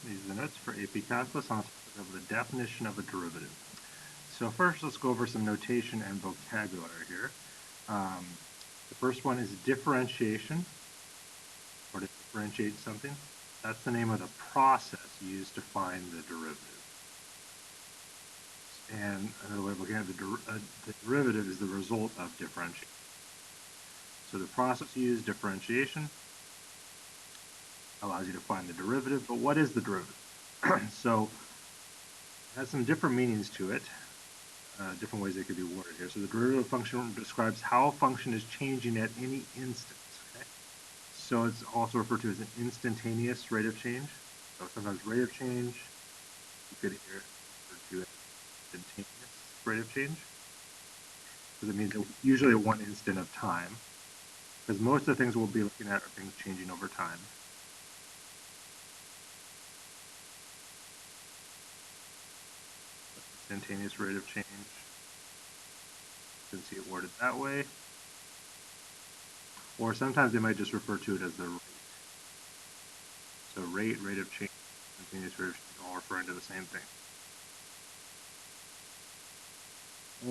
These are the notes for AP Calculus on the topic of the definition of a derivative. So first, let's go over some notation and vocabulary here. The first one is differentiation, or to differentiate something. That's the name of the process used to find the derivative. And another way of looking at the derivative is the result of differentiation. So the process used, differentiation, allows you to find the derivative. But what is the derivative? So it has some different meanings to it. Different ways it could be worded here. So the derivative function describes how a function is changing at any instant. Okay? So it's also referred to as an instantaneous rate of change. So sometimes rate of change, you could hear it referred to as instantaneous rate of change, because it means usually at one instant of time, because most of the things we'll be looking at are things changing over time. Instantaneous rate of change. You can see it worded that way. Or sometimes they might just refer to it as the rate. So rate of change, instantaneous rate of change, all referring to the same thing.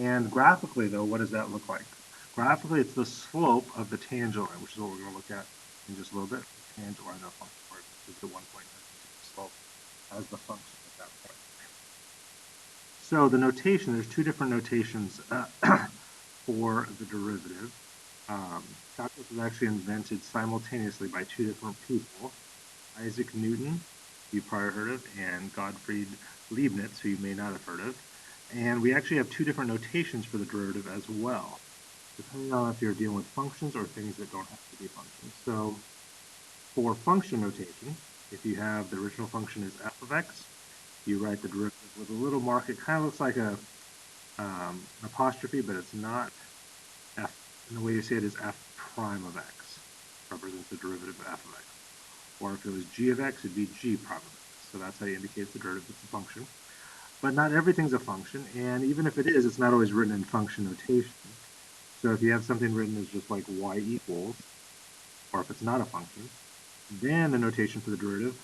And graphically, though, what does that look like? Graphically, it's the slope of the tangent line, which is what we're going to look at in just a little bit. The tangent line of a function, where it's the 1 point slope as the function at that point. So the notation, there's two different notations for the derivative. Calculus was actually invented simultaneously by two different people, Isaac Newton, who you probably heard of, and Gottfried Leibniz, who you may not have heard of. And we actually have two different notations for the derivative as well, depending on if you're dealing with functions or things that don't have to be functions. So for function notation, if you have the original function is f of x, you write the derivative with a little mark. It kind of looks like a apostrophe, but it's not. F, and the way you say it is f prime of x, represents the derivative of f of x. Or if it was g of x, it'd be g prime of x. So that's how you indicate the derivative. It's a function. But not everything's a function, and even if it is, it's not always written in function notation. So if you have something written as just like y equals, or if it's not a function, then the notation for the derivative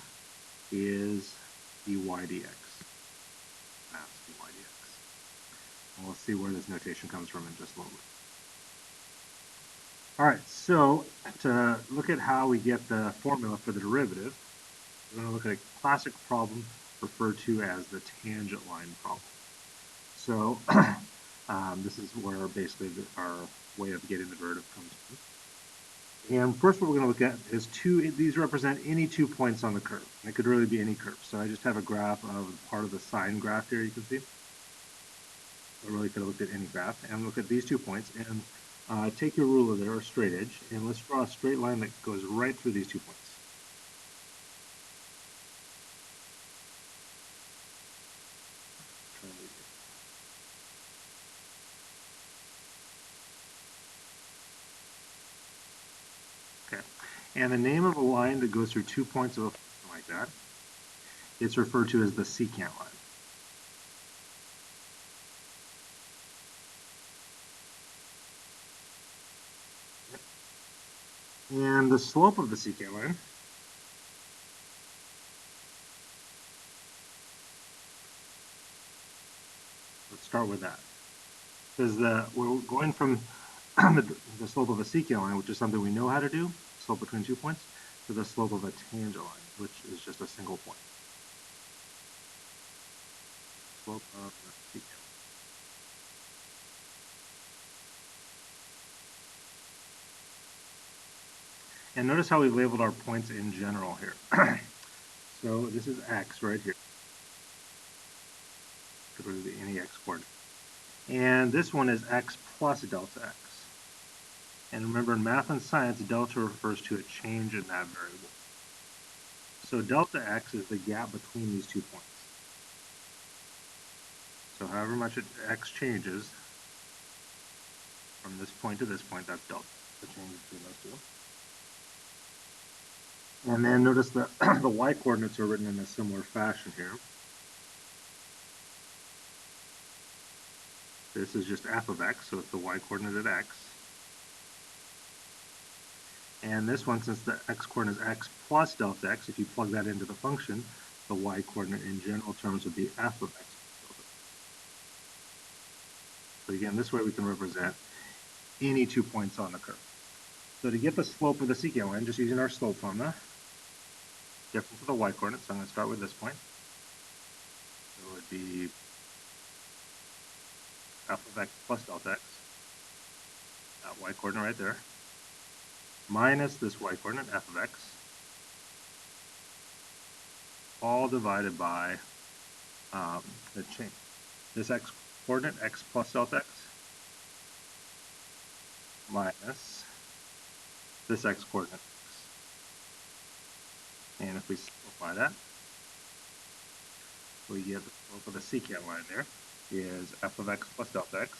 is dy dx. That's dy dx. And we'll see where this notation comes from in just a little bit. All right, so to look at how we get the formula for the derivative, we're going to look at a classic problem referred to as the tangent line problem. So this is where basically our way of getting the derivative comes from. And first what we're going to look at is these represent any 2 points on the curve. And it could really be any curve. So I just have a graph of part of the sine graph here, you can see. I really could have looked at any graph. And look at these 2 points. And take your ruler there, or straight edge, and let's draw a straight line that goes right through these 2 points. Okay, and the name of a line that goes through 2 points of a function like that, it's referred to as the secant line. And the slope of the secant line, let's start with that. Because we're going from the slope of a secant line, which is something we know how to do, slope between 2 points, to the slope of a tangent line, which is just a single point. Slope of the secant line. And notice how we've labeled our points in general here. So this is x right here. Could really be any x coordinate. And this one is x plus delta x. And remember, in math and science, delta refers to a change in that variable. So delta x is the gap between these 2 points. So however much x changes from this point to this point, that's delta, the change between those two. And then notice that the y coordinates are written in a similar fashion here. This is just f of x, so it's the y coordinate at x. And this one, since the x coordinate is x plus delta x, if you plug that into the function, the y-coordinate in general terms would be f of x. So again, this way we can represent any 2 points on the curve. So to get the slope of the secant line, just using our slope formula, difference of the y-coordinate, so I'm going to start with this point. So it would be f of x plus delta x, that y-coordinate right there, minus this y-coordinate, f of x, all divided by the change. This x-coordinate, x plus delta x, minus this x-coordinate x. And if we simplify that, we get the slope of the secant line there is f of x plus delta x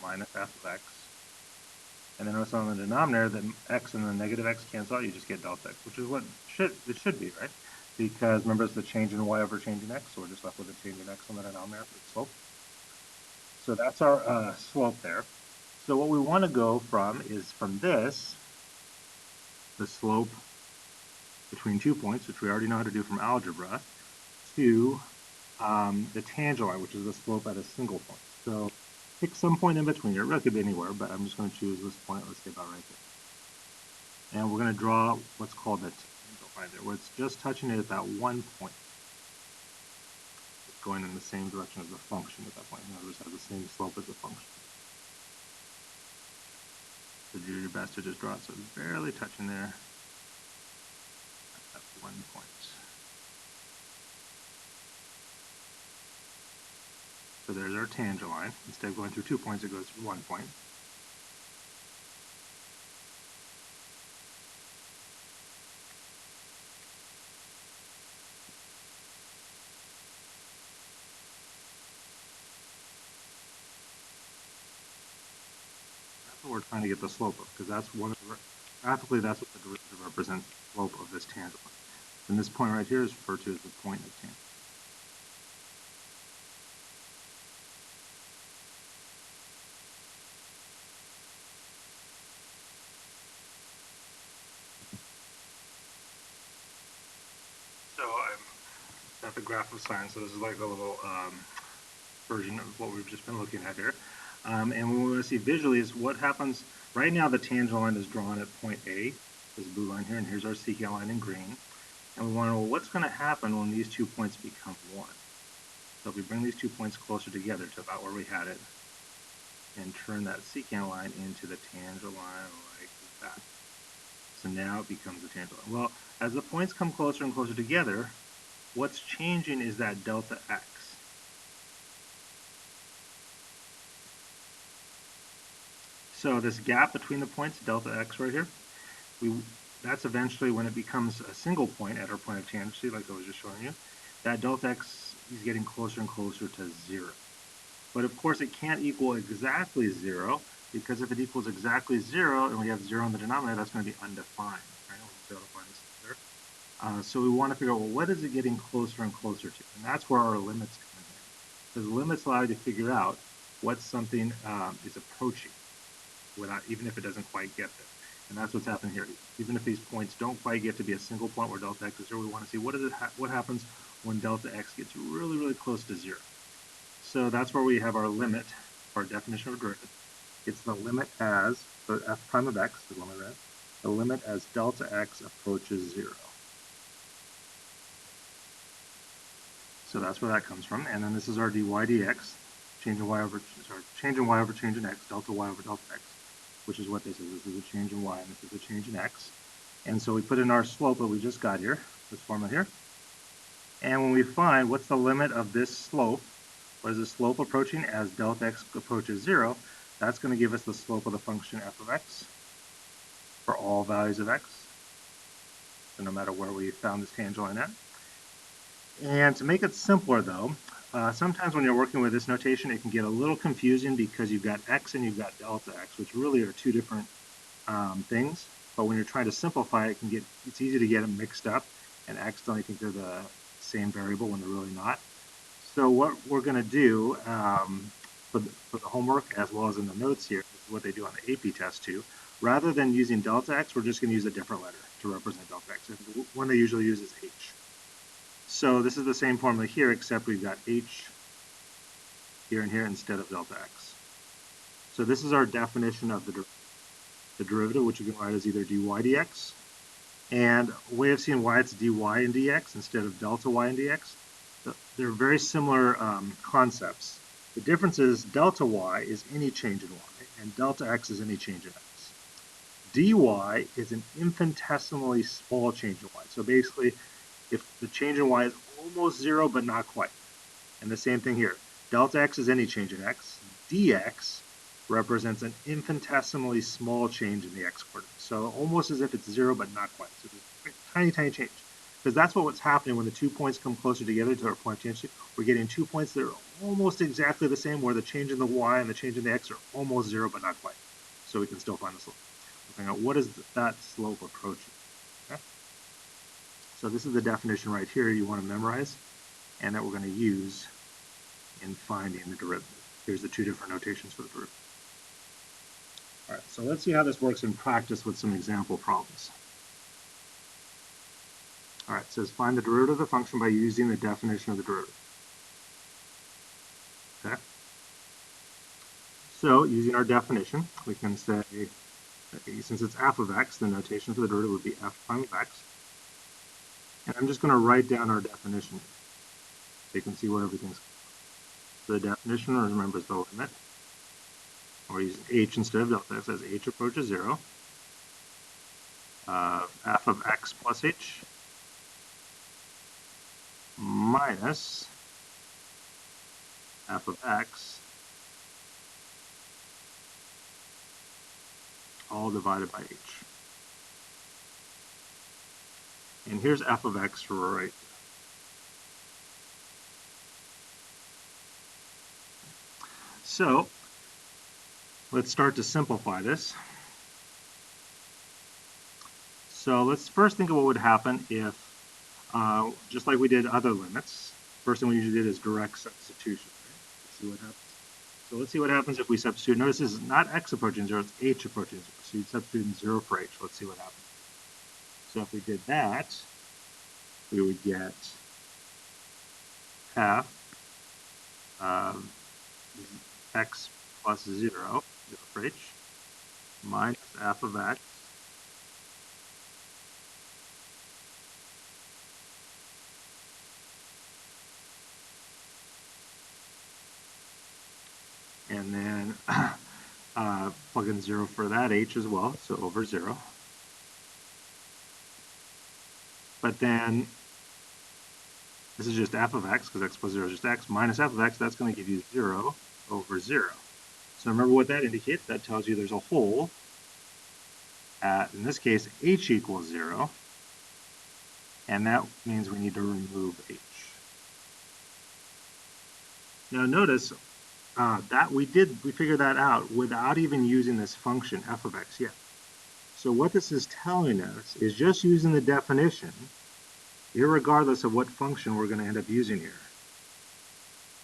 minus f of x. And then notice on the denominator, the x and the negative x cancel out, you just get delta x, which is what it should be, right? Because remember, it's the change in y over change in x, so we're just left with the change in x on the denominator for the slope. So that's our slope there. So what we want to go from is from this, the slope between 2 points, which we already know how to do from algebra, to the tangent line, which is the slope at a single point. So pick some point in between here. It really could be anywhere, but I'm just going to choose this point. Let's say about right there. And we're going to draw what's called the tangent line there, where it's just touching it at that one point. It's going in the same direction as the function at that point. In other words, it has the same slope as the function. So do your best to just draw it so it's barely touching there at that one point. So there's our tangent line. Instead of going through 2 points, it goes through 1 point. That's what we're trying to get the slope of, because that's one of the, graphically, that's what the derivative represents, the slope of this tangent line. And this point right here is referred to as the point of tangent. So I'm at the graph of sine, so this is like a little version of what we've just been looking at here. And what we want to see visually is what happens. Right now the tangent line is drawn at point A, this blue line here, and here's our secant line in green. And we want to know what's going to happen when these 2 points become 1. So if we bring these 2 points closer together to about where we had it, and turn that secant line into the tangent line like that. So now it becomes a tangent line. Well, as the points come closer and closer together, what's changing is that delta x. So this gap between the points, delta x right here, that's eventually when it becomes a single point at our point of tangency, like I was just showing you. That delta x is getting closer and closer to 0. But of course it can't equal exactly 0, because if it equals exactly 0 and we have 0 in the denominator, that's going to be undefined. Right? We'll be able to find this later. So we want to figure out, well, what is it getting closer and closer to? And that's where our limits come in. Because limits allow you to figure out what something is approaching, without, even if it doesn't quite get there. And that's what's happening here. Even if these points don't quite get to be a single point where delta x is 0, we want to see what happens when delta x gets really, really close to 0. So that's where we have our limit, our definition of a derivative. It's the limit as, so f prime of x, the limit as delta x approaches 0. So that's where that comes from. And then this is our dy dx, change in y over change in x, delta y over delta x, which is what this is. This is a change in y, and this is a change in x. And so we put in our slope that we just got here, this formula here. And when we find what's the limit of this slope, what is the slope approaching as delta x approaches 0, that's going to give us the slope of the function f of x for all values of x. So no matter where we found this tangent line at. And to make it simpler though, sometimes when you're working with this notation, it can get a little confusing because you've got x and you've got delta x, which really are two different things. But when you're trying to simplify it, it's easy to get them mixed up and accidentally think they're the same variable when they're really not. So what we're going to do for the homework, as well as in the notes here, is what they do on the AP test too. Rather than using delta x, we're just going to use a different letter to represent delta x. And the one they usually use is h. So this is the same formula here, except we've got h here and here instead of delta x. So this is our definition of the derivative, which you can write as either dy dx. And a way of seeing why it's dy and dx instead of delta y and dx, they're very similar concepts. The difference is delta y is any change in y, and delta x is any change in x. Dy is an infinitesimally small change in y. So basically, if the change in y is almost zero but not quite. And the same thing here. Delta x is any change in x. Dx represents an infinitesimally small change in the x coordinate. So almost as if it's zero but not quite. So there's a tiny, tiny change. Because that's what's happening when the 2 points come closer together to our point tangent. We're getting 2 points that are almost exactly the same, where the change in the y and the change in the x are almost zero but not quite. So we can still find the slope. We'll find out what is that slope approaching. Okay? So this is the definition right here you want to memorize, and that we're going to use in finding the derivative. Here's the two different notations for the derivative. All right, so let's see how this works in practice with some example problems. All right, it says find the derivative of the function by using the definition of the derivative. Okay. So using our definition, we can say, since it's f of x, the notation for the derivative would be f prime of x. And I'm just going to write down our definition so you can see what everything's. So the definition, remember, is the limit. We're using h instead of delta x as h approaches 0. F of x plus h minus f of x all divided by h. And here's f of x right here. So let's start to simplify this. So let's first think of what would happen if, just like we did other limits, first thing we usually did is direct substitution. Right? Let's see what happens. So let's see what happens if we substitute. Notice this is not x approaching 0, it's h approaching 0. So you'd substitute in 0 for h. Let's see what happens. So if we did that, we would get half of x plus 0, 0 for h, minus f of x and then plug in 0 for that h as well, so over 0. But then this is just f of x, because x plus 0 is just x, minus f of x, that's going to give you 0 over 0. So remember what that indicates? That tells you there's a hole at, in this case, h equals 0, and that means we need to remove h. Now notice that we figured that out without even using this function f of x yet. So what this is telling us is just using the definition, irregardless of what function we're going to end up using here,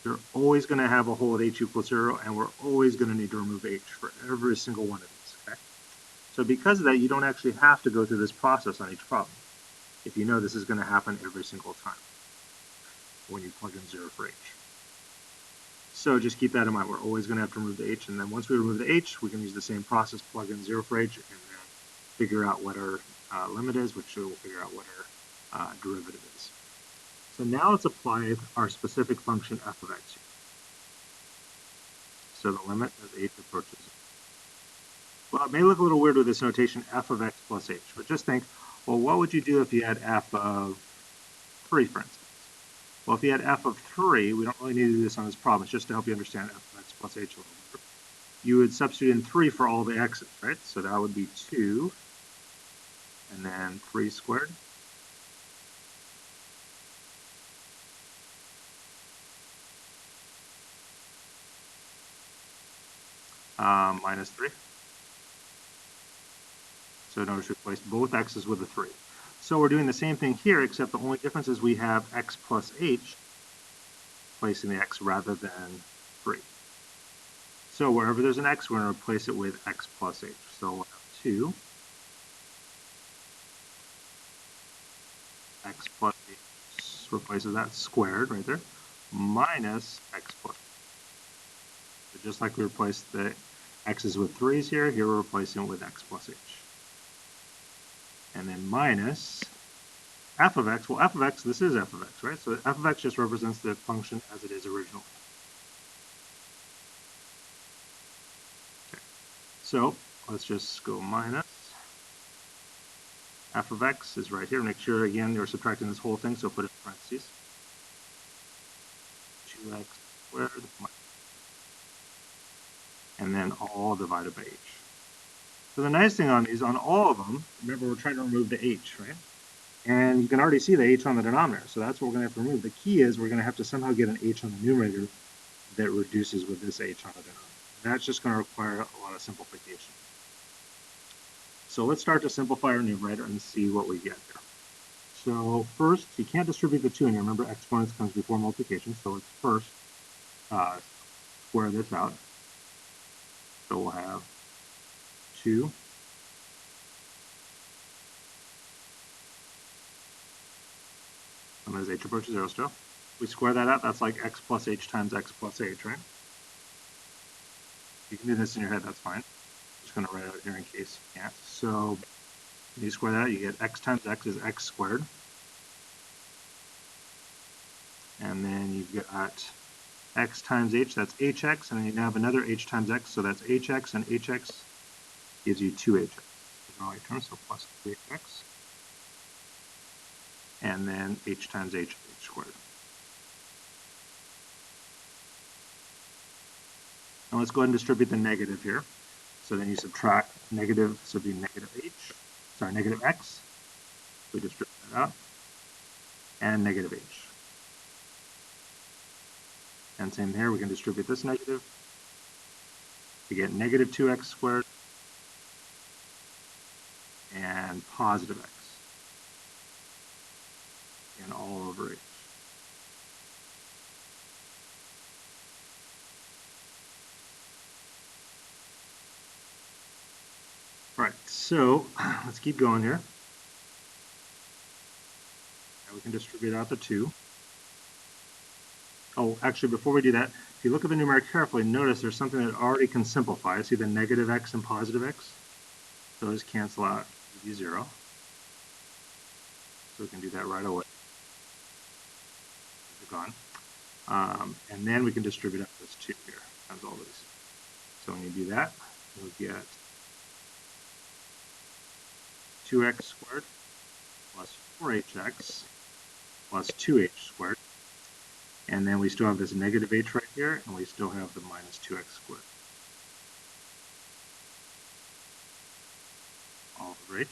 you're always going to have a hole at h equals 0, and we're always going to need to remove h for every single one of these. Okay? So because of that, you don't actually have to go through this process on each problem, if you know this is going to happen every single time when you plug in 0 for h. So just keep that in mind. We're always going to have to remove the h, and then once we remove the h, we can use the same process, plug in 0 for h, and then figure out what our limit is, which will figure out what our derivative is. So now let's apply our specific function f of x. So the limit as h approaches. Well, it may look a little weird with this notation f of x plus h, but just think, well, what would you do if you had f of 3, for instance? Well, if you had f of 3, we don't really need to do this on this problem. It's just to help you understand f of x plus h a little better. You would substitute in 3 for all the x's, right? So that would be 2, and then 3 squared. Minus 3. So notice we replace both x's with a 3. So we're doing the same thing here, except the only difference is we have x plus h, placing the x rather than 3. So wherever there's an x, we're going to replace it with x plus h. So we'll have 2 x plus h replaces that squared right there, minus x plus. So just like we replaced the x's with 3's here we're replacing it with x plus h. And then minus f of x. Well, f of x, this is f of x, right? So f of x just represents the function as it is originally. Okay. So let's just go minus. F of x is right here. Make sure, again, you're subtracting this whole thing, so put it in parentheses. 2x squared minus, and then all divided by h. So the nice thing on these, on all of them, remember we're trying to remove the h, right? And you can already see the h on the denominator, so that's what we're going to have to remove. The key is we're going to have to somehow get an h on the numerator that reduces with this h on the denominator. And that's just going to require a lot of simplification. So let's start to simplify our numerator and see what we get here. So first, you can't distribute the 2 in here. Remember, exponents comes before multiplication, so let's first square this out. So we'll have 2 and as h approaches 0 still. We square that out, that's like x plus h times x plus h, right? You can do this in your head, that's fine. I'm just going to write it out here in case you can't. So you square that out, you get x times x is x squared. And then you've got x times h, that's hx, and then you have another h times x, so that's hx, and hx gives you 2hx. In right terms, so plus 2hx. And then h times h squared. Now let's go ahead and distribute the negative here. So then you subtract negative, so it'd be negative x. We distribute that out. And negative h. And same here, we can distribute this negative. We get negative 2x squared and positive x. And all over h. All right, so let's keep going here. Now we can distribute out the 2. Oh, actually, before we do that, if you look at the numerator carefully, notice there's something that already can simplify. See the negative x and positive x? Those cancel out, give you 0. So we can do that right away. They're gone. And then we can distribute out this 2 here, times all these. So when you do that, you'll get 2x squared plus 4hx plus 2h squared. And then we still have this negative h right here, and we still have the minus 2x squared. All over h.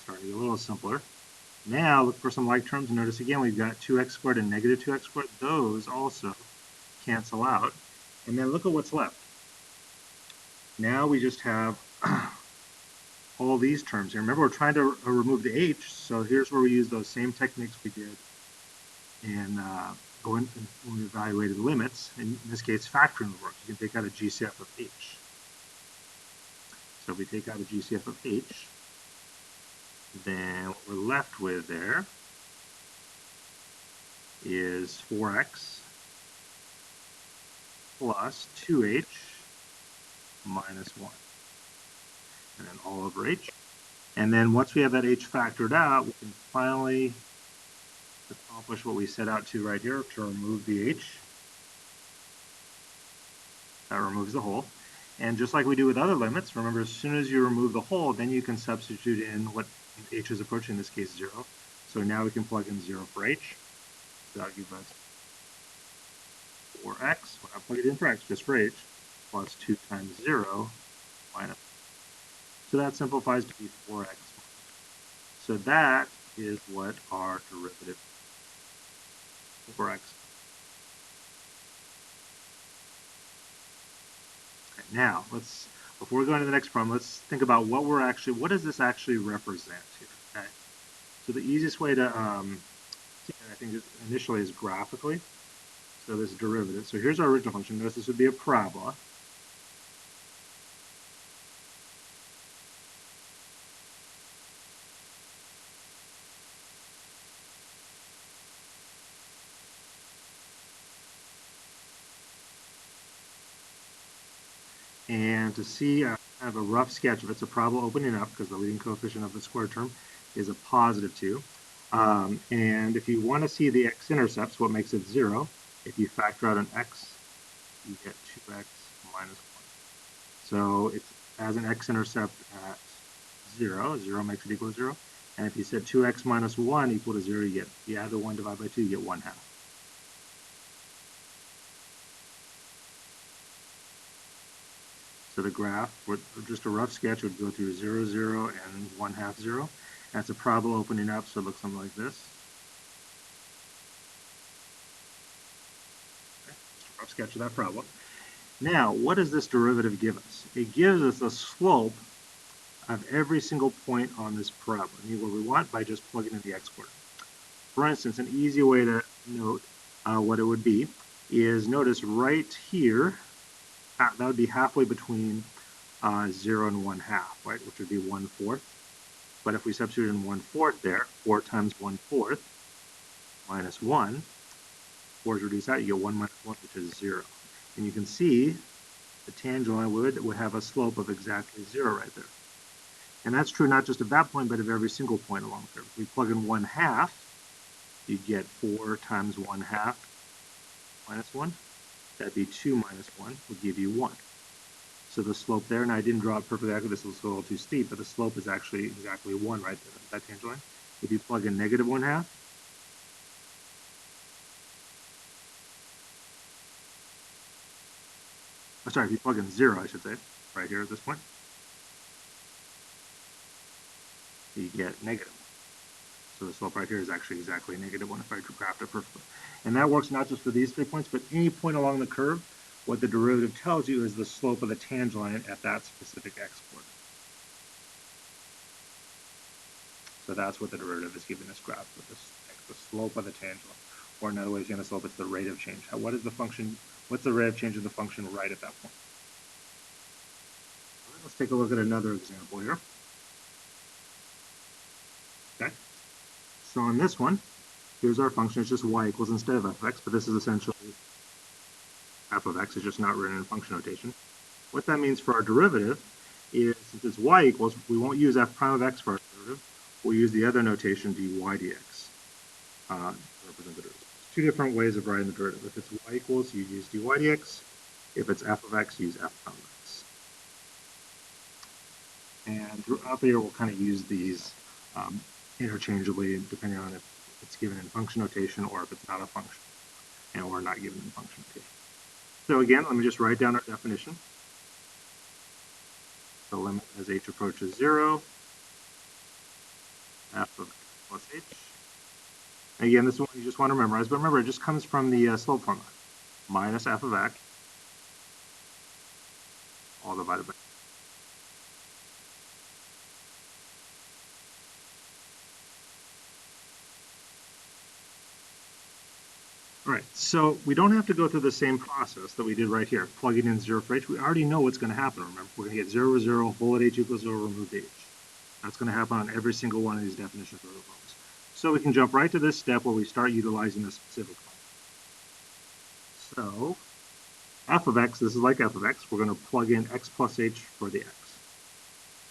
Starting to get a little simpler. Now look for some like terms. Notice again we've got 2x squared and negative 2x squared. Those also cancel out. And then look at what's left. Now we just have all these terms here. Remember, we're trying to remove the h, so here's where we use those same techniques we did in when we evaluated limits. In this case, factoring would work. You can take out a GCF of h. So if we take out a GCF of h, then what we're left with there is 4x plus 2h minus 1. And then all over h. And then once we have that h factored out, we can finally accomplish what we set out to right here, to remove the h. That removes the whole. And just like we do with other limits, remember, as soon as you remove the whole, then you can substitute in what h is approaching, in this case 0. So now we can plug in 0 for h. So that'll give us 4x, we're not plugging it in for x, just for h, plus 2 times 0 minus. So that simplifies to be 4x. So that is what our derivative is, 4x. Okay, now, before we go into the next problem, let's think about what does this actually represent here, okay? So the easiest way to see that, I think, initially is graphically. So this derivative. So here's our original function. Notice this would be a parabola. And to see kind of a rough sketch of it, it's a parabola opening up because the leading coefficient of the square term is a positive 2. And if you want to see the x-intercepts, what makes it 0, if you factor out an x, you get 2x minus 1. So it has an x-intercept at 0. 0 makes it equal to 0. And if you set 2x minus 1 equal to 0, you add the 1 divided by 2, you get 1/2. So the graph, just a rough sketch, would go through 0, 0, and 1/2, 0. That's a parabola opening up, so it looks something like this. Okay, just a rough sketch of that parabola. Now, what does this derivative give us? It gives us a slope of every single point on this parabola, what we want by just plugging in the x-coordinate. For instance, an easy way to note what it would be is notice right here, that would be halfway between 0 and 1/2, right, which would be 1/4. But if we substitute in 1/4 there, 4 times 1/4 minus 1, 4 is reduced out, you get 1 minus 1, which is 0. And you can see the tangent line would have a slope of exactly 0 right there. And that's true not just of that point, but of every single point along the curve. If we plug in 1/2, you get 4 times 1/2 minus 1. That'd be 2 minus 1 would give you 1. So the slope there, and I didn't draw it perfectly accurate, this was a little too steep, but the slope is actually exactly 1 right there, that tangent line. If you plug in negative 1/2, if you plug in 0, I should say, right here at this point, you get negative 1. So the slope right here is actually exactly negative 1 if I graphed it perfectly. And that works not just for these 3 points, but any point along the curve. What the derivative tells you is the slope of the tangent line at that specific x-coordinate. So that's what the derivative is giving this graph, with the slope of the tangent line. Or another way of saying the slope, it's the rate of change. What is the function? What's the rate of change of the function right at that point? All right, let's take a look at another example here. Okay. So on this one, here's our function. It's just y equals instead of f of x, but this is essentially f of x. It's just not written in function notation. What that means for our derivative is, since it's y equals, we won't use f prime of x for our derivative. We'll use the other notation dy dx to represent the derivative. There's 2 different ways of writing the derivative. If it's y equals, you use dy dx. If it's f of x, use f prime of x. And throughout the year, we'll kind of use these interchangeably, depending on if it's given in function notation or if it's not a function, or not given in function notation. So again, let me just write down our definition. The limit as h approaches 0, f of x plus h. Again, this is one you just want to memorize, but remember, it just comes from the slope formula. Minus f of x, all divided by. All right, so we don't have to go through the same process that we did right here, plugging in 0 for h. We already know what's going to happen, remember. We're going to get 0, 0, whole at h equals 0, remove the h. That's going to happen on every single one of these definitions of the formulas. So we can jump right to this step where we start utilizing the specific function. So f of x, this is like f of x. We're going to plug in x plus h for the x.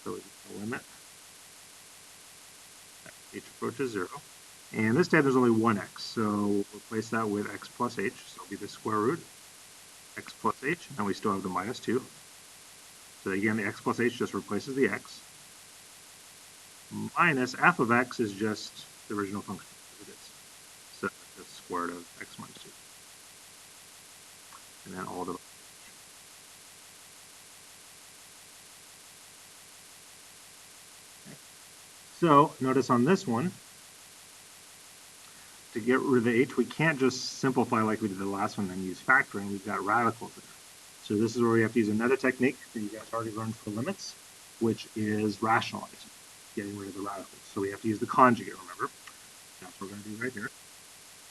So we get the limit h approaches 0. And this time there's only one x, so we'll replace that with x plus h. So it'll be the square root x plus h, and we still have the minus 2. So again, the x plus h just replaces the x. Minus f of x is just the original function as it is. So it's the square root of x minus 2. And then all the So notice on this one, to get rid of the h, we can't just simplify like we did the last one and use factoring. We've got radicals there. So this is where we have to use another technique that you guys already learned for limits, which is rationalizing, getting rid of the radicals. So we have to use the conjugate, remember? That's what we're going to do right here.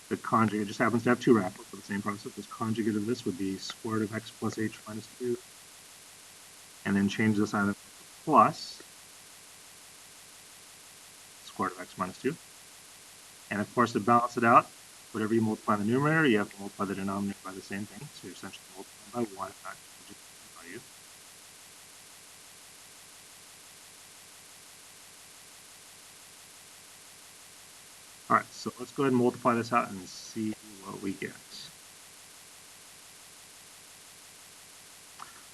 The conjugate just happens to have 2 radicals for the same process. This conjugate of this would be square root of x plus h minus 2. And then change the sign of plus square root of x minus 2. And of course, to balance it out, whatever you multiply the numerator, you have to multiply the denominator by the same thing. So you're essentially multiplying by 1, not changing the value. All right, so let's go ahead and multiply this out and see what we get.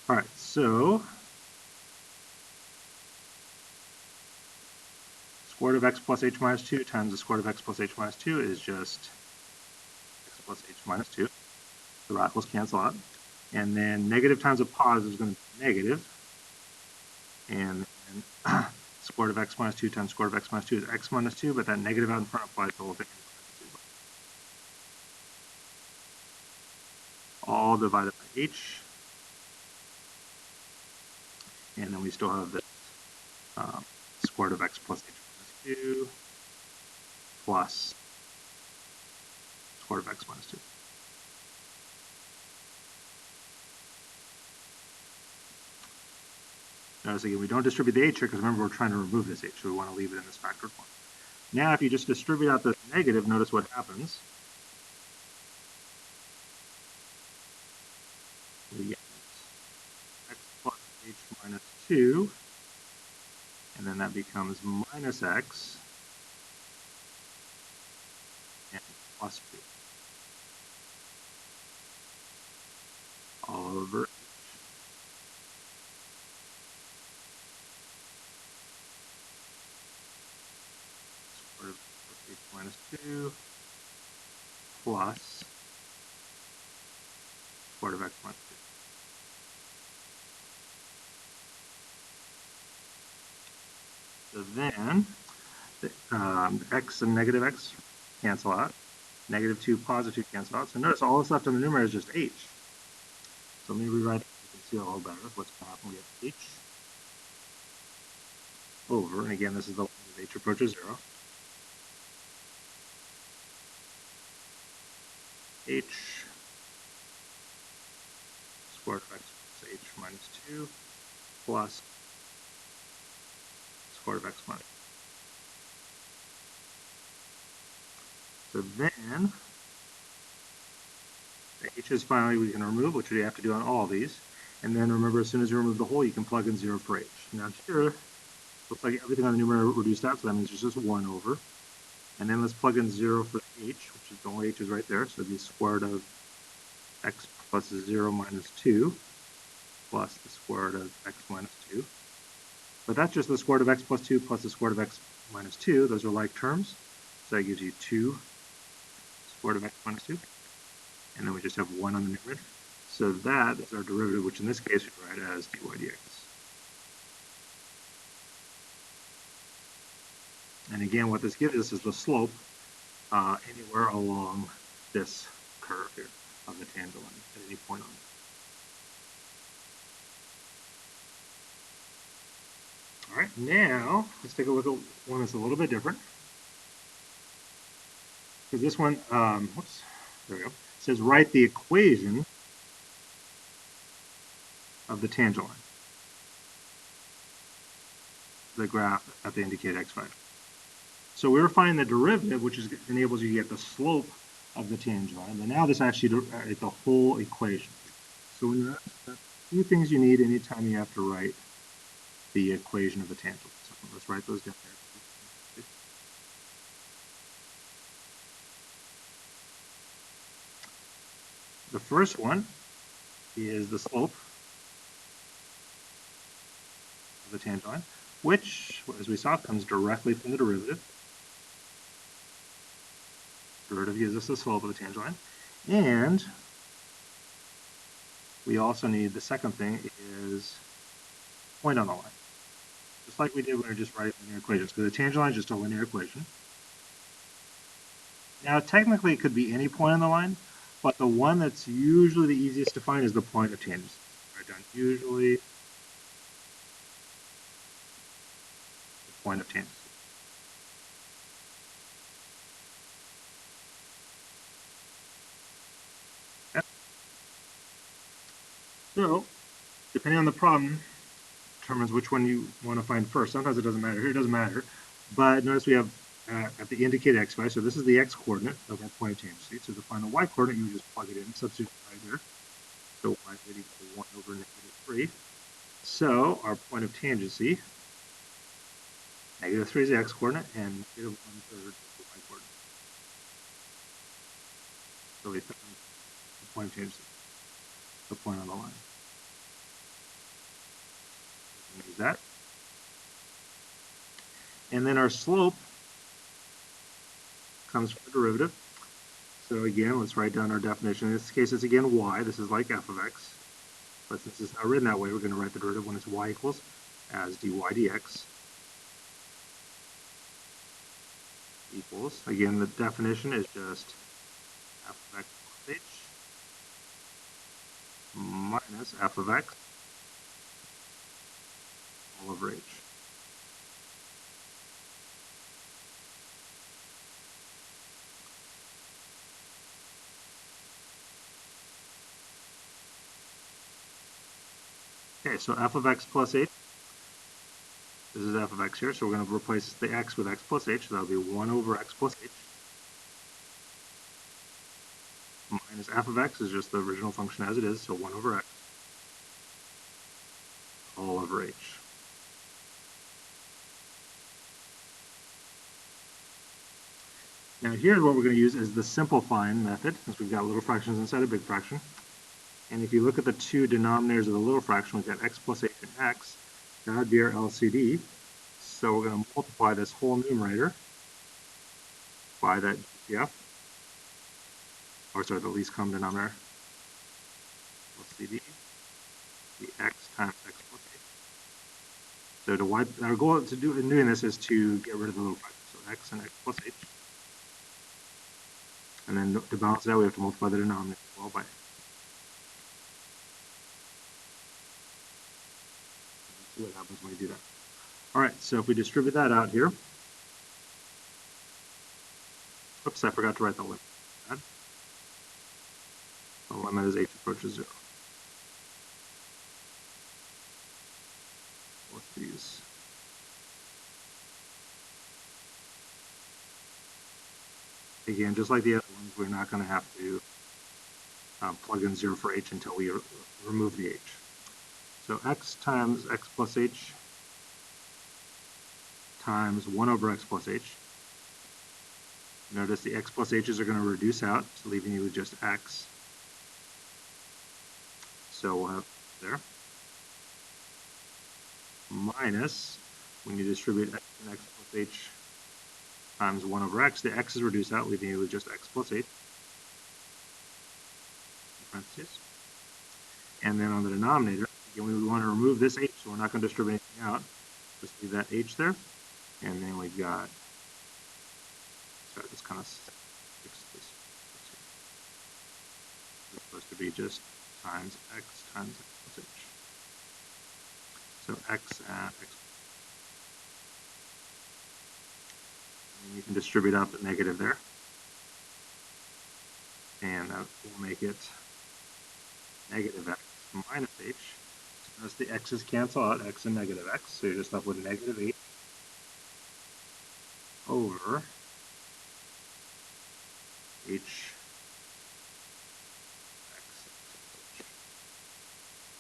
All right, so square root of x plus h minus 2 times the square root of x plus h minus 2 is just x plus h minus 2. The radicals cancel out. And then negative times a positive is going to be negative. And then square root of x minus 2 times square root of x minus 2 is x minus 2, but that negative out in front applies the whole thing in parentheses. All divided by h. And then we still have this square root of x plus h minus 2 plus square root of x minus 2. Notice again, we don't distribute the h here because remember we're trying to remove this h, so we want to leave it in this factored form. Now if you just distribute out this negative, notice what happens. We get x plus h minus 2, and then that becomes minus x and plus 2 all over h. Square root of h minus 2 plus square root of x minus 2. So then, the x and negative x cancel out. Negative 2, positive 2 cancel out. So notice all that's left in the numerator is just h. So let me rewrite it so you can see it a little better. What's going to happen? We have h over, and again, this is the line as h approaches 0. H square root of x plus h minus 2 plus square root of x minus 2. So then, the h's finally we can remove, which we have to do on all of these. And then remember, as soon as you remove the whole, you can plug in 0 for h. Now here, looks like everything on the numerator reduced out, so that means there's just 1 over. And then let's plug in 0 for h, which is the only h is right there. So it'd be square root of x plus 0 minus 2 plus the square root of x minus 2. But that's just the square root of x plus 2 plus the square root of x minus 2. Those are like terms. So that gives you 2 square root of x minus 2. And then we just have 1 on the numerator. So that is our derivative, which in this case we write as dy dx. And again, what this gives us is the slope anywhere along this curve here of the tangent line at any point on it. All right, now let's take a look at one that's a little bit different. Because this one, whoops, there we go. It says write the equation of the tangent line, the graph at the indicated x value. So we were finding the derivative, which enables you to get the slope of the tangent line. But now this actually is the whole equation. So when you're asked, two things you need anytime you have to write the equation of the tangent. So let's write those down there. The first one is the slope of the tangent line, which, as we saw, comes directly from the derivative. Derivative gives us the slope of the tangent line. And we also need, the second thing is point on the line. Just like we did when we were just writing linear equations, because the tangent line is just a linear equation. Now, technically, it could be any point on the line, but the one that's usually the easiest to find is the point of tangents. Write down usually the point of tangents. Okay. So, depending on the problem, determines which one you want to find first. Sometimes it doesn't matter. Here it doesn't matter. But notice we have at the indicated x value, so this is the x coordinate of our point of tangency. So to find the y coordinate, you would just plug it in, substitute right there. So y is equal to 1 over negative 3. So our point of tangency, negative 3 is the x coordinate, and negative 1/3 is the y coordinate. So we found the point change, the point on the line. We can use that. And then our slope comes from the derivative. So again, let's write down our definition. In this case, it's again y. This is like f of x. But since it's not written that way, we're going to write the derivative when it's y equals as dy dx equals, again, the definition is just f of x plus h minus f of x all over h. Okay, so f of x plus h, this is f of x here, so we're going to replace the x with x plus h, so that'll be 1 over x plus h, minus f of x is just the original function as it is, so 1 over x, all over h. Now here's what we're going to use is the simplifying method, since we've got little fractions inside a big fraction. And if you look at the two denominators of the little fraction, we've got x plus h and x. That would be our LCD. So we're going to multiply this whole numerator by that GCF, or sorry, the least common denominator, LCD, the x times x plus h. So to wipe, our goal in doing this is to get rid of the little fraction. So x and x plus h. And then to balance it out, we have to multiply the denominator as well by. Let's see what happens when we do that. All right, so if we distribute that out here, oops, I forgot to write the limit. The limit as h approaches 0. With these. Again, just like the other ones, we're not going to have to plug in 0 for h until we remove the h. So x times x plus h times 1 over x plus h. Notice the x plus h's are going to reduce out, so leaving you with just x. So we'll have there. Minus, when you distribute x and x plus h times 1 over x, the x is reduced out, leaving you with just x plus h. In parentheses. And then on the denominator, again, we want to remove this h, so we're not going to distribute anything out. Just leave that h there. And then we've got, sorry, this kind of fix this. It's supposed to be just times x plus h. So x and x. And you can distribute out the negative there. And that will make it negative x minus h. So notice the x's cancel out, x and negative x. So you're just left with negative h over h x.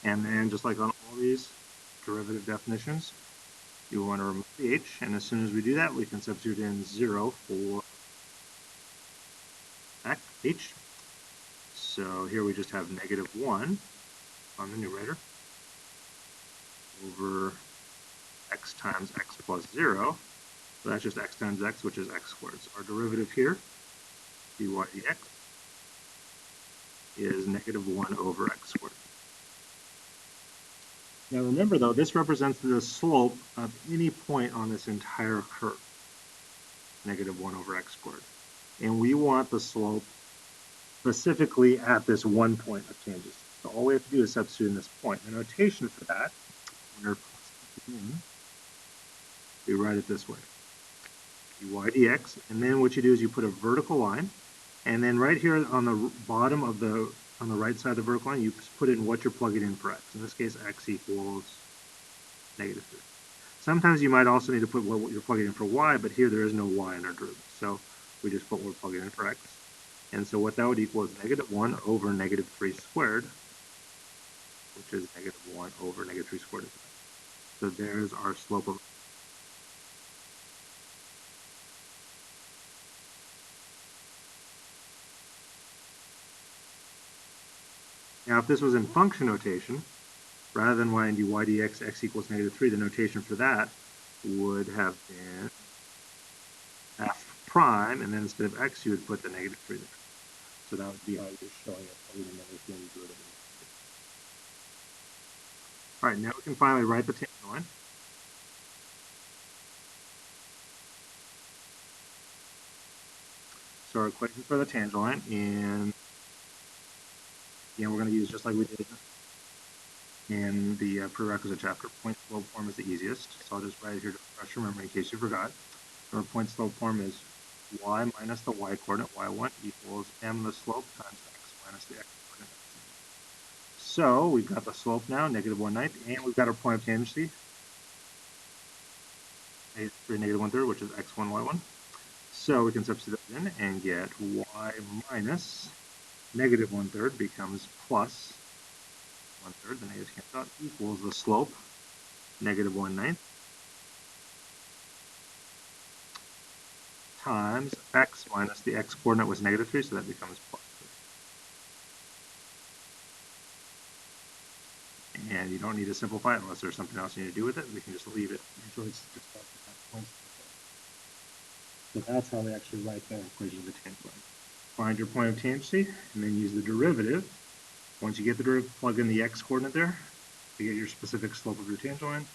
And then just like on all these derivative definitions, you want to remove the h, and as soon as we do that, we can substitute in 0 for h. So here we just have negative 1 on the numerator over x times x plus 0. So that's just x times x, which is x squared. So our derivative here, dy dx, is negative 1 over x squared. Now remember though, this represents the slope of any point on this entire curve, negative 1 over x squared. And we want the slope specifically at this one point of tangents. So all we have to do is substitute in this point. The notation for that, we write it this way, dy dx, and then what you do is you put a vertical line, and then right here on the bottom of on the right side of the vertical line, you put in what you're plugging in for x. In this case, x equals negative 3. Sometimes you might also need to put what you're plugging in for y, but here there is no y in our derivative. So we just put what we're plugging in for x. And so what that would equal is negative 1 over negative 3 squared, which is negative 1 over negative 3 squared. So there's our slope of Now, if this was in function notation, rather than y and dy dx, x equals -3, the notation for that would have been f prime, and then instead of x, you would put the -3 there. So that would be how you're showing it other than everything derivative. All right, now we can finally write the tangent line. So our equation for the tangent line, and again, we're going to use just like we did in the prerequisite chapter. Point slope form is the easiest, so I'll just write it here to refresh your memory in case you forgot. Our point slope form is y minus the y coordinate, y1 equals m the slope times x minus the x coordinate. So we've got the slope now, -1/9, and we've got our point of tangency, -3, -1/3, which is x1, y1. So we can substitute that in and get y minus -1/3 becomes plus 1/3, the negatives cancel out, equals the slope, -1/9, times x minus the x coordinate was -3, so that becomes plus 3. And you don't need to simplify it unless there's something else you need to do with it. We can just leave it until it's just at that point. So that's how we actually write the equation of the tangent line. Find your point of tangency, and then use the derivative. Once you get the derivative, plug in the x coordinate there to get your specific slope of your tangent line,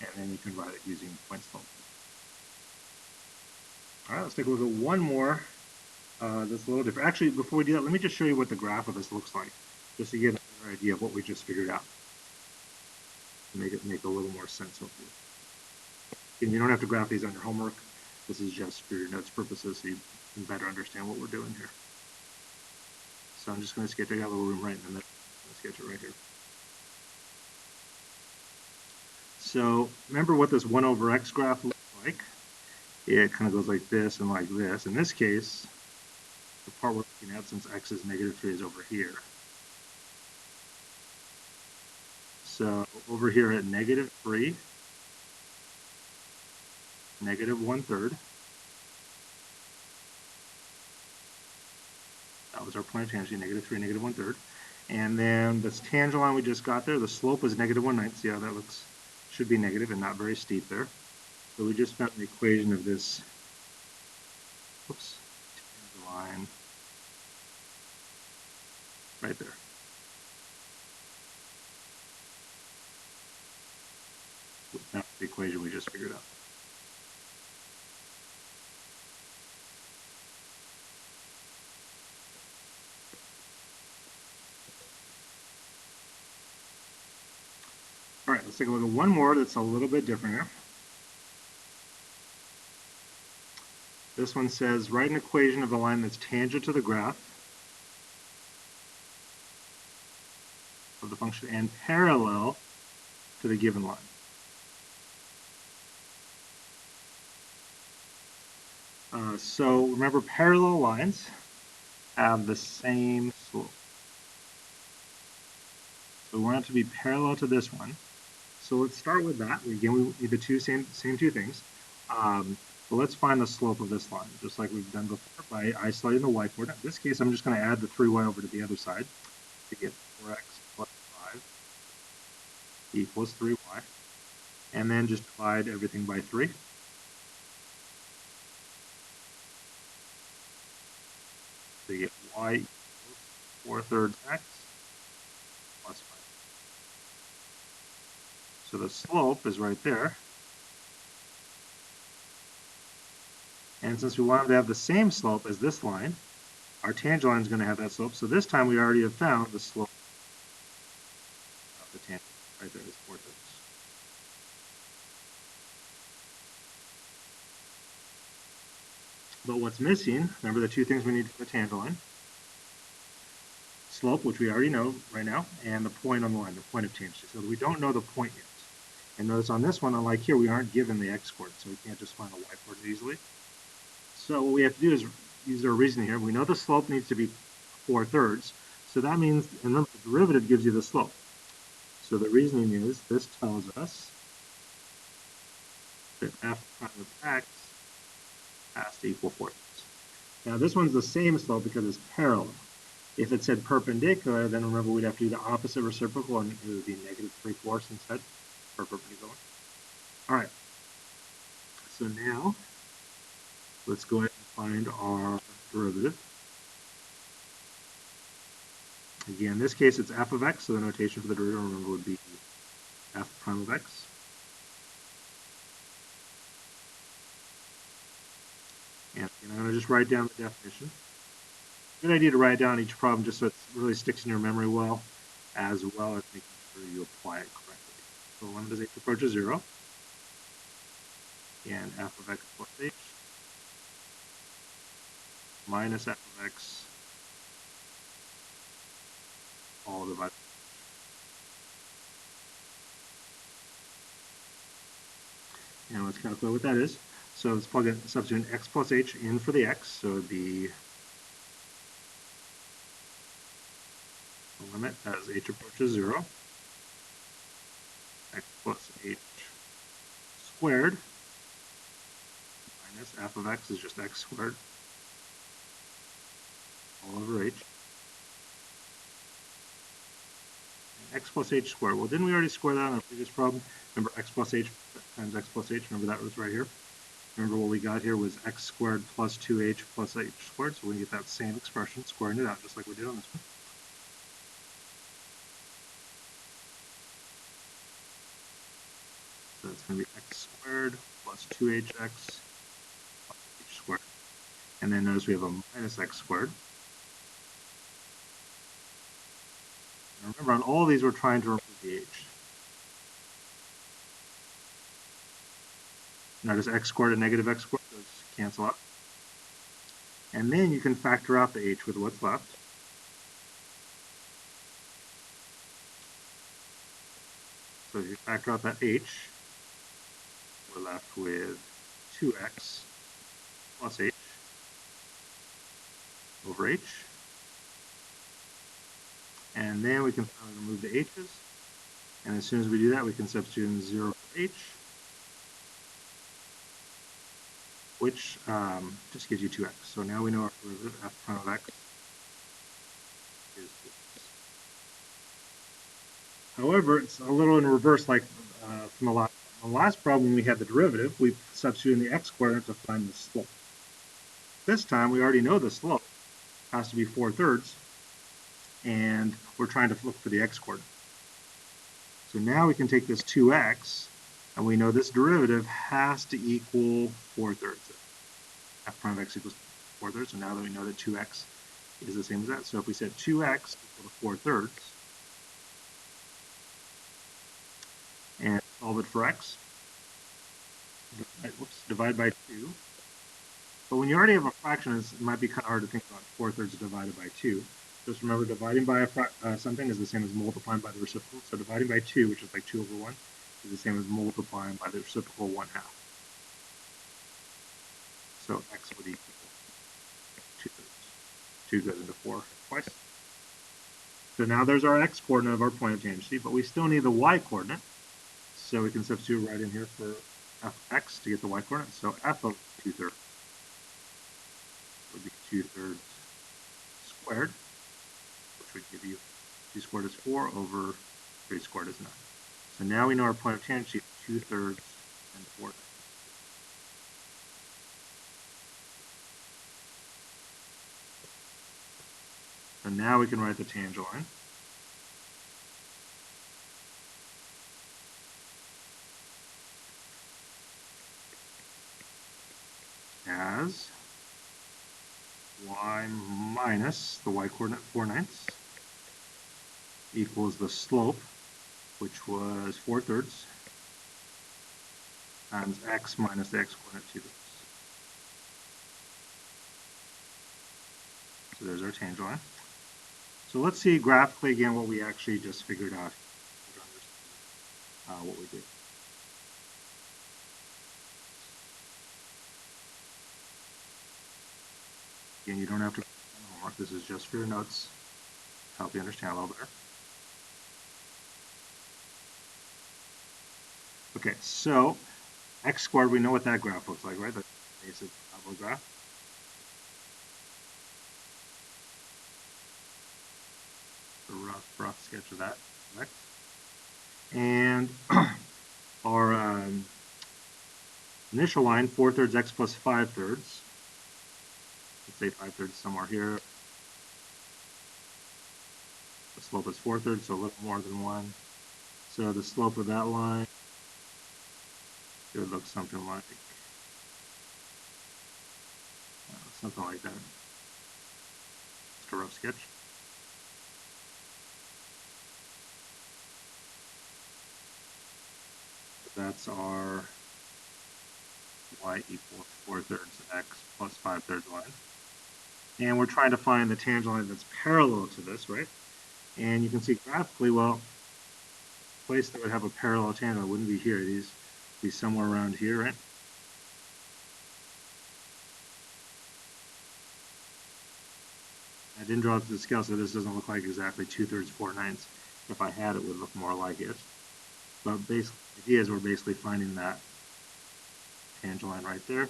and then you can write it using point slope. All right, let's take a look at one more that's a little different. Actually, before we do that, let me just show you what the graph of this looks like, just to get a better idea of what we just figured out. Make it make a little more sense, hopefully. And you don't have to graph these on your homework. This is just for your notes purposes, so you can better understand what we're doing here. So I'm just going to sketch. I got a little room right in the middle. I'm going to sketch it right here. So remember what this 1 over x graph looks like. It kind of goes like this and like this. In this case, the part we're looking at, since x is -3, is over here. So over here at -3, -1/3. That was our point of tangent, -3, -1/3. And then this tangent line we just got there, the slope was -1/9. See how that looks? Should be negative and not very steep there. So we just found the equation of this, tangent line right there. That's the equation we just figured out. All right, let's take a look at one more that's a little bit different here. This one says, write an equation of the line that's tangent to the graph of the function and parallel to the given line. So remember, parallel lines have the same slope. So we want it to be parallel to this one. So let's start with that. Again, we need the same two things. But let's find the slope of this line, just like we've done before by isolating the y coordinate. In this case, I'm just going to add the 3y over to the other side to get 4x plus 5 equals 3y. And then just divide everything by 3. So you get y equals 4/3 x plus 5. So the slope is right there. And since we want them to have the same slope as this line, our tangent line is going to have that slope. So this time we already have found the slope of the tangent. Right there is 4/3. But what's missing, remember the two things we need for the tangent line. Slope, which we already know right now, and the point on the line, the point of tangency. So we don't know the point yet. And notice on this one, unlike here, we aren't given the x coordinate, so we can't just find the y coordinate easily. So what we have to do is use our reasoning here. We know the slope needs to be 4/3. So that means, and remember, the derivative gives you the slope. So the reasoning is, this tells us that f prime of x has to equal 4/3. Now this one's the same slope because it's parallel. If it said perpendicular, then remember we'd have to do the opposite reciprocal, and it would be negative 3/4 instead for perpendicular. All right. So now let's go ahead and find our derivative. Again, in this case it's f of x, so the notation for the derivative, remember, would be f prime of x. And I'm going to just write down the definition. Good idea to write down each problem just so it really sticks in your memory well as making sure you apply it correctly. So the limit as h approaches 0, and f of x plus h minus f of x all divided by h. And let's calculate what that is. So let's plug in, substitute x plus h in for the x, so it would be the limit as h approaches 0, x plus h squared minus f of x is just x squared all over h. And x plus h squared. Well, didn't we already square that on the previous problem? Remember, x plus h times x plus h. Remember that was right here. Remember what we got here was x squared plus 2h plus h squared. So we get that same expression, squaring it out just like we did on this one. So that's going to be x squared plus 2hx plus h squared. And then notice we have a minus x squared. And remember, on all these, we're trying to remove the h. Notice x squared and negative x squared, those cancel out. And then you can factor out the h with what's left. So if you factor out that h, we're left with 2x plus h over h. And then we can finally remove the h's. And as soon as we do that, we can substitute in 0 for h, which just gives you 2x. So now we know our derivative, f prime of x, is 2x. However, it's a little in reverse like from the last problem when we had the derivative, we substituted in the x coordinate to find the slope. This time, we already know the slope has to be 4/3, and we're trying to look for the x coordinate. So now we can take this 2x, and we know this derivative has to equal 4/3. F prime of x equals 4/3, so now that we know that 2x is the same as that. So if we said 2x equal to 4/3, and solve it for x, divide by 2. But when you already have a fraction, it might be kind of hard to think about 4/3 divided by 2. Just remember, dividing by something is the same as multiplying by the reciprocal. So dividing by 2, which is like 2 over 1, is the same as multiplying by the reciprocal 1/2. So x would equal 2/3. 2 goes into 4 twice. So now there's our x coordinate of our point of tangency, but we still need the y coordinate. So we can substitute right in here for f of x to get the y coordinate. So f of 2/3 would be 2/3 squared, which would give you 2 squared is 4 over 3 squared is 9. So now we know our point of tangency is 2/3 and 4. So now we can write the tangent line as y minus the y coordinate 4/9 equals the slope, which was 4/3, times x minus the x coordinate 2/3. So there's our tangent line. So let's see graphically again what we actually just figured out to understand what we did. Again, you don't have to do homework. This is just for your notes to help you understand a little better. Okay, so x squared, we know what that graph looks like, right? That's the basic parabola graph. a rough sketch of that. Next. And our initial line, 4/3 x plus 5/3. Let's say 5/3 somewhere here. The slope is 4/3, so a little more than 1. So the slope of that line should look something like that. Just a rough sketch. That's our y equals 4/3 x plus 5/3 line. And we're trying to find the tangent line that's parallel to this, right? And you can see graphically, well, the place that would have a parallel tangent wouldn't be here. These would be somewhere around here, right? I didn't draw it to the scale, so this doesn't look like exactly 2/3, 4/9. If I had, it would look more like it. But basically, the idea is we're basically finding that tangent line right there.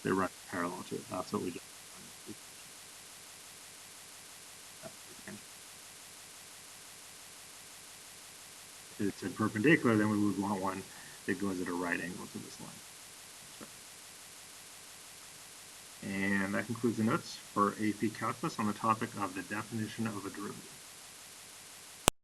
They're right parallel to it. That's what we just found. If it's a perpendicular, then we would want one that goes at a right angle to this line. And that concludes the notes for AP Calculus on the topic of the definition of a derivative.